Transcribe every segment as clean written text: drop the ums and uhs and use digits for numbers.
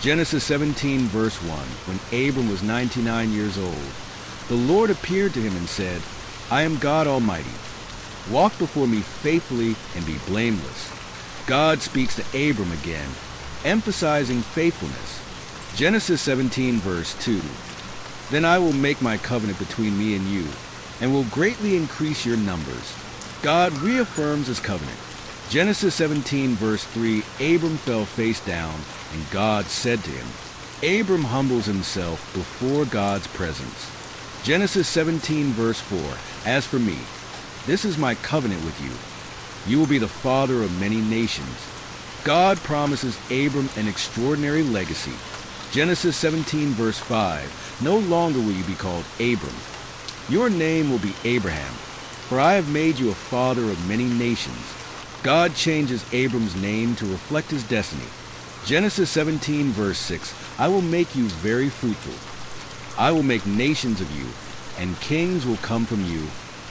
Genesis 17, verse 1. When Abram was 99 years old, the Lord appeared to him and said, I am God Almighty. Walk before me faithfully and be blameless. God speaks to Abram again, emphasizing faithfulness. Genesis 17, verse 2. Then I will make my covenant between me and you, and will greatly increase your numbers. God reaffirms his covenant. Genesis 17, verse 3, Abram fell face down, and God said to him, Abram humbles himself before God's presence. Genesis 17, verse 4, As for me, this is my covenant with you. You will be the father of many nations. God promises Abram an extraordinary legacy. Genesis 17, verse 5, No longer will you be called Abram. Your name will be Abraham, for I have made you a father of many nations. God changes Abram's name to reflect his destiny. Genesis 17, verse 6, I will make you very fruitful. I will make nations of you, and kings will come from you.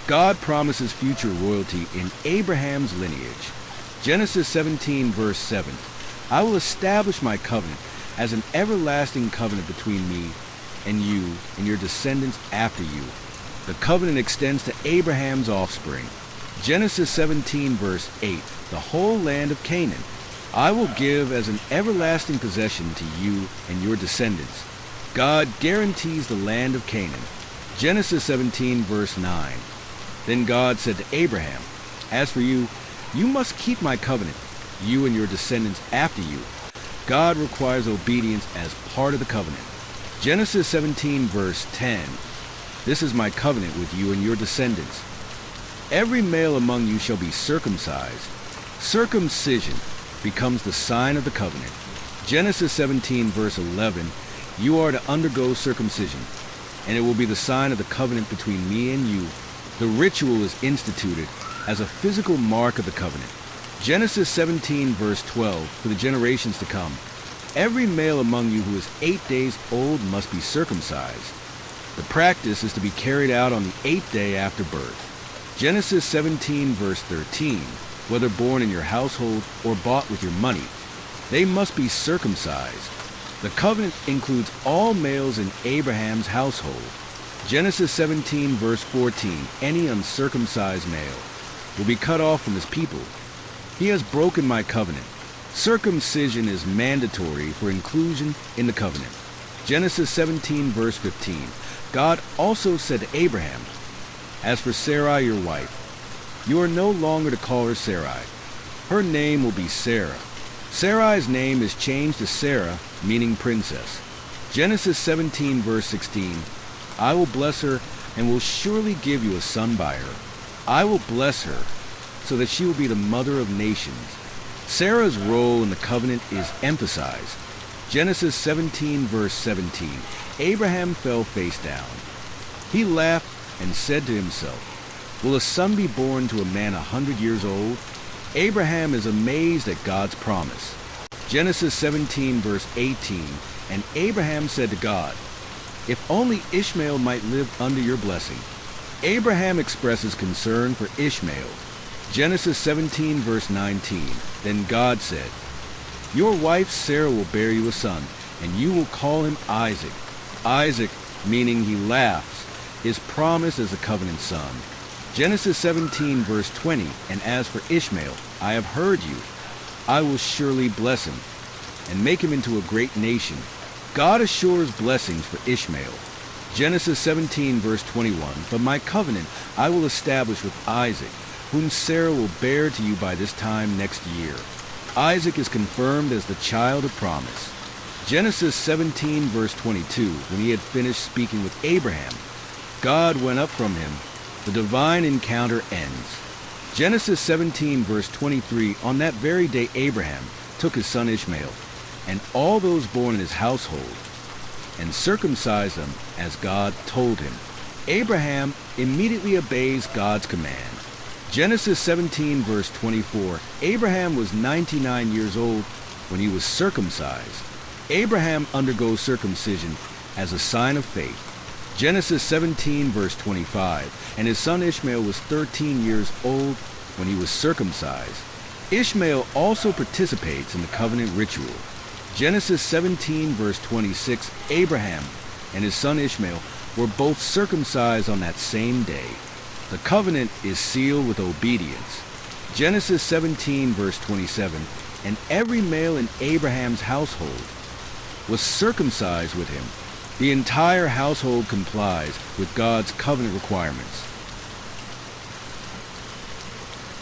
God promises future royalty in Abraham's lineage. Genesis 17, verse 7, I will establish my covenant as an everlasting covenant between me and you and your descendants after you. The covenant extends to Abraham's offspring. Genesis 17, verse 8, the whole land of Canaan I will give as an everlasting possession to you and your descendants. God guarantees the land of Canaan. Genesis 17, verse 9. Then God said to Abraham, As for you, you must keep my covenant, you and your descendants after you. God requires obedience as part of the covenant. Genesis 17, verse 10. This is my covenant with you and your descendants. Every male among you shall be circumcised. Circumcision becomes the sign of the covenant. Genesis 17, verse 11. You are to undergo circumcision, and it will be the sign of the covenant between me and you. The ritual is instituted as a physical mark of the covenant. Genesis 17, verse 12, for the generations to come. Every male among you who is 8 days old must be circumcised. The practice is to be carried out on the 8th day after birth. Genesis 17, verse 13, whether born in your household or bought with your money, they must be circumcised. The covenant includes all males in Abraham's household. Genesis 17, verse 14, any uncircumcised male will be cut off from his people. He has broken my covenant. Circumcision is mandatory for inclusion in the covenant. Genesis 17, verse 15, God also said to Abraham, As for Sarai your wife, you are no longer to call her Sarai. Her name will be Sarah. Sarai's name is changed to Sarah, meaning princess. Genesis 17, verse 16, I will bless her and will surely give you a son by her. I will bless her so that she will be the mother of nations. Sarah's role in the covenant is emphasized. Genesis 17, verse 17, Abraham fell face down. He laughed and said to himself, Will a son be born to a man 100 years old? Abraham is amazed at God's promise. Genesis 17, verse 18, And Abraham said to God, If only Ishmael might live under your blessing. Abraham expresses concern for Ishmael. Genesis 17, verse 19, Then God said, Your wife Sarah will bear you a son, and you will call him Isaac. Isaac, meaning he laughs, is promised as a covenant son. Genesis 17, verse 20, And as for Ishmael, I have heard you. I will surely bless him, and make him into a great nation. God assures blessings for Ishmael. Genesis 17, verse 21, But my covenant I will establish with Isaac, whom Sarah will bear to you by this time next year. Isaac is confirmed as the child of promise. Genesis 17, verse 22, When he had finished speaking with Abraham, God went up from him. The divine encounter ends. Genesis 17, verse 23, On that very day Abraham took his son Ishmael, and all those born in his household, and circumcised them as God told him. Abraham immediately obeys God's command. Genesis 17, verse 24, Abraham was 99 years old when he was circumcised. Abraham undergoes circumcision as a sign of faith. Genesis 17, verse 25, And his son Ishmael was 13 years old when he was circumcised. Ishmael also participates in the covenant ritual. Genesis 17 verse 26, Abraham and his son Ishmael were both circumcised on that same day. The covenant is sealed with obedience. Genesis 17 verse 27, and every male in Abraham's household was circumcised with him. The entire household complies with God's covenant requirements.